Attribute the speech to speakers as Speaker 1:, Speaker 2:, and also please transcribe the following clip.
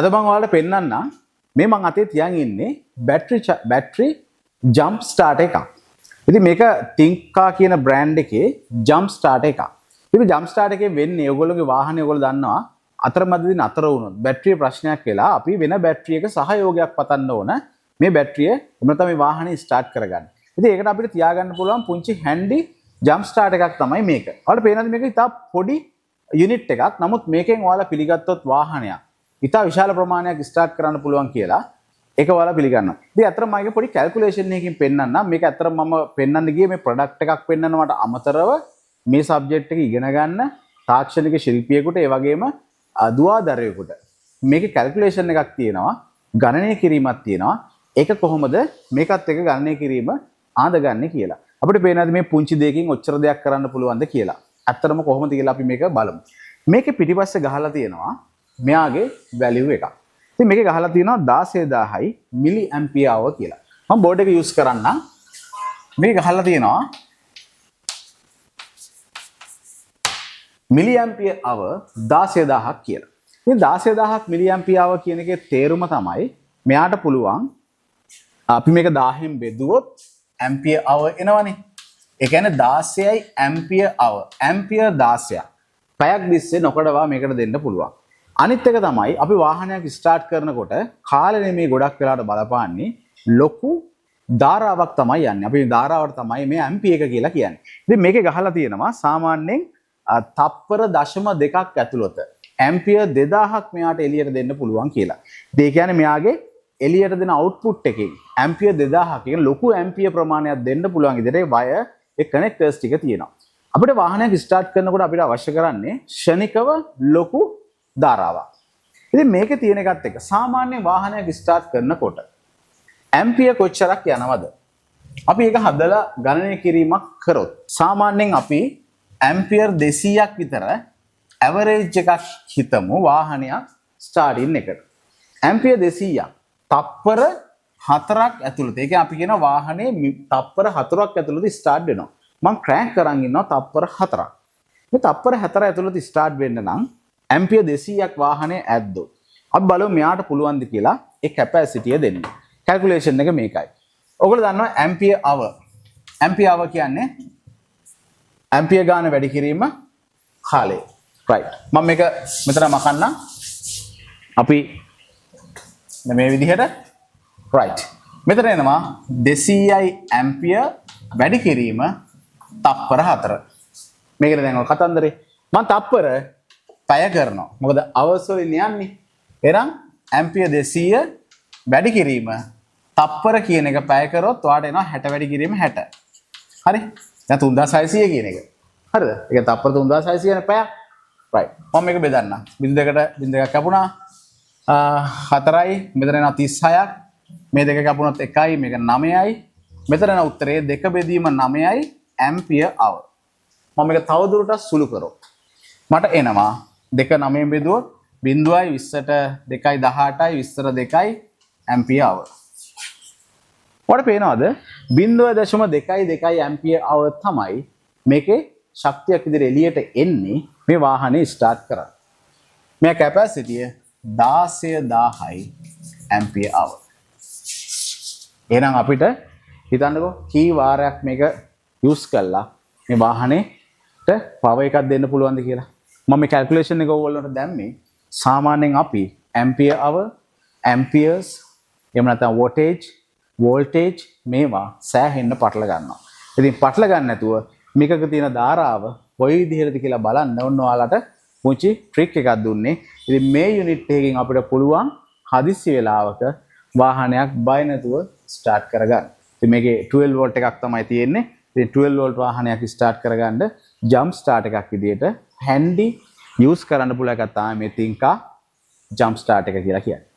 Speaker 1: අද මම ඔයාලට පෙන්නන්න මේ මං අතේ තියන් ඉන්නේ බැටරි ජම්ප් ස්ටාර්ට් එකක්. ඉතින් මේක ටින්කා කියන බ්‍රෑන්ඩ් එකේ ජම්ප් ස්ටාර්ට් එකක්. ඉතින් ජම්ප් ස්ටාර්ට් එකේ වෙන්නේ ඔයගොල්ලෝගේ වාහනේ ඔයගොල්ලෝ දන්නවා අතරමැදදී නතර වුණොත් බැටරිය ප්‍රශ්නයක් වෙලා අපි වෙන බැටරියක සහයෝගයක් පතන්න ඕන මේ බැටරිය එමුණ තමයි වාහනේ ස්ටාර්ට් කරගන්න. ඉතින් ඒකට අපිට තියාගන්න පුළුවන් පුංචි හැන්ඩි ජම්ප් ස්ටාර්ට් එකක් තමයි මේක. ඔයාලට පේනද මේක ඉතා පොඩි යුනිට් එකක්. නමුත් මේකෙන් ඔයාලා පිළිගත්තොත් වාහනයක් ඉතා විශාල ප්‍රමාණයක් ස්ටාර්ට් කරන්න පුළුවන් කියලා ඒක ඔයාලා පිළිගන්නවා. ඉතින් අතර මම පොඩි කැල්කියුලේෂන් එකකින් පෙන්නන්නම්. මේක අතර මම පෙන්නන්න ගියේ මේ ප්‍රොඩක්ට් එකක් පෙන්නනවට අමතරව මේ සබ්ජෙක්ට් එක ඉගෙන ගන්න තාක්ෂණික ශිල්පියෙකුට ඒ වගේම දුවදරයෙකුට මේකේ කැල්කියුලේෂන් එකක් තියෙනවා, ගණනය කිරීමක් තියෙනවා. ඒක කොහොමද මේකත් එක්ක ගණනය කිරීම ආඳගන්නේ කියලා. අපිට පේනවාද මේ පුංචි දෙයකින් ඔච්චර දෙයක් කරන්න පුළුවන්ද කියලා. ඇත්තටම කොහොමද කියලා අපි මේක බලමු. මේකේ පිටිපස්සේ ගහලා තියෙනවා මෙයාගේ වැලියු එකක්. ඉතින් මේකේ ගහලා තියෙනවා 16000යි මිලි ඇම්පියර් hour කියලා. මම බෝඩ් එක යූස් කරන්න. මේක ගහලා තියෙනවා මිලි ඇම්පියර් hour 16000ක් කියලා. ඉතින් 16000ක් මිලි ඇම්පියර් hour කියන එකේ තේරුම තමයි මෙයාට පුළුවන් අපි මේක 1000න් බෙදුවොත් ඇම්පියර් hour එනවනේ. ඒ කියන්නේ 16යි ඇම්පියර් hour. ඇම්පියර් 16ක්. පැයක් තිස්සේ නොකඩවා මේකට දෙන්න පුළුවන්. අනිත් එක තමයි අපි වාහනයක් ස්ටාර්ට් කරනකොට කාලේ නෙමේ ගොඩක් වෙලාවට බලපාන්නේ ලොකු ධාරාවක් තමයි යන්නේ. අපි ධාරාවට තමයි මේ ඇම්පියර් එක කියලා කියන්නේ. ඉතින් මේකේ ගහලා තියෙනවා සාමාන්‍යයෙන් තප්පර 0.2ක් ඇතුළත ඇම්පියර් 2000ක් මෙයාට එළියට දෙන්න පුළුවන් කියලා. ඒ කියන්නේ මෙයාගේ එළියට දෙන අවුට්පුට් එකෙන් ඇම්පියර් 2000ක කියන ලොකු ඇම්පියර් ප්‍රමාණයක් දෙන්න පුළුවන් විදිහට වයර් ඒ කනෙක්ටර්ස් ටික තියෙනවා. අපිට වාහනයක් ස්ටාර්ට් කරනකොට අපිට අවශ්‍ය කරන්නේ ක්ෂණිකව ලොකු ධාරාවක්. ඉතින් මේකේ තියෙන එකත් එක්ක සාමාන්‍ය වාහනයක් ස්ටාර්ට් කරනකොට ඇම්පියර් කොච්චරක් යනවද? අපි ඒක හදලා ගණනය කිරීමක් කරොත් සාමාන්‍යයෙන් අපි ඇම්පියර් 200ක් විතර ඇවරේජ් එකක් හිතමු වාහනයක් ස්ටාර්ටින් එකට. ඇම්පියර් 200ක් තප්පර 4ක් ඇතුළත. ඒ කියන්නේ අපි කියන වාහනේ තප්පර 4ක් ඇතුළත ස්ටාර්ට් වෙනවා. මම ක්‍රෑන්ක් කරන් ඉන්නවා තප්පර 4ක්. මේ තප්පර 4 ඇතුළත ස්ටාර්ට් වෙන්න නම් ඇම්පියර් 200ක් වාහනේ ඇද්දොත් අපි බලමු මෙයාට පුළුවන්ද කියලා ඒ කැපැසිටිය දෙන්න. කැල්කියුලේෂන් එක මේකයි. ඔයගොල්ලෝ දන්නවා ඇම්පියර් hour. ඇම්පියර් hour කියන්නේ ඇම්පියර් ගාන වැඩි කිරීම කාලය. right. මම මේක මෙතන මකන්නම්. අපි මේ විදිහට right. මෙතන එනවා 200යි ඇම්පියර් වැඩි කිරීම තප්පර 4. මේකද දැන් ඔය කතන්දරේ. මම තප්පර පැය කරනවා. මොකද hours වලින් යන්නේ. එහෙනම් ඇම්පියර් 200 වැඩි කිරීම තප්පර කියන එක පැය කරොත් ඔයාට එනවා 60 වැඩි කිරීම 60. හරි? දැන් 3600 කියන එක. හරිද? ඒක තප්පර 3600 යන පැය. right. මම මේක බෙදන්නම්. 0.2ක් කැපුණා. 4යි මෙතන එනවා 36ක්. මේ දෙක කැපුණොත් 1යි මේක 9යි. මෙතන එන උත්තරේ 2 බෙදීම 9යි ඇම්පියර් hour. මම මේක තවදුරටත් සුළු කරොත් මට එනවා 2 9 බෙදුවොත් 0යි 20ට 2යි 18යි 20ට 2යි ඇම්පියර් hour. ඔයාලට පේනවද 0.2යි ඇම්පියර් hour තමයි මේකේ ශක්තියක් විදිහට එළියට එන්නේ මේ වාහනේ ස්ටාර්ට් කරන්න. මේ කැපැසිටිය 16000යි ඇම්පියර් hour. එහෙනම් අපිට හිතන්නකෝ කී වාරයක් මේක යූස් කළා මේ වාහනේට පවර් එකක් දෙන්න පුළුවන්ද කියලා. මම මේ කැල්කියුලේෂන් එක ඔයගොල්ලන්ට දැම්මේ සාමාන්‍යයෙන් අපි ඇම්පියර් hour, ඇම්පියර්ස්, එහෙම නැත්නම් වෝල්ටේජ් මේවා සෑහෙන්න පටල ගන්නවා. ඉතින් පටල ගන්න නැතුව මේකක තියෙන ධාරාව කොයි විදිහටද කියලා බලන්න ඕන ඔයාලට පුංචි ට්‍රික් එකක් දුන්නේ. ඉතින් මේ යුනිට් එකකින් අපිට පුළුවන් හදිස්සි වෙලාවක වාහනයක් බය නැතුව ස්ටාර්ට් කරගන්න. ඉතින් මේකේ 12 වෝල්ට් එකක් තමයි තියෙන්නේ. ඉතින් 12 වෝල්ට් වාහනයක් ස්ටාර්ට් කරගන්න ජම්ප් ස්ටාර්ට් එකක් විදිහට හැන්ඩි යූස් කරන්න පුළුවන් එකක් තමයි මේ තින්කා ජම්ප් ස්ටාර්ට් එක කියලා කියන්නේ.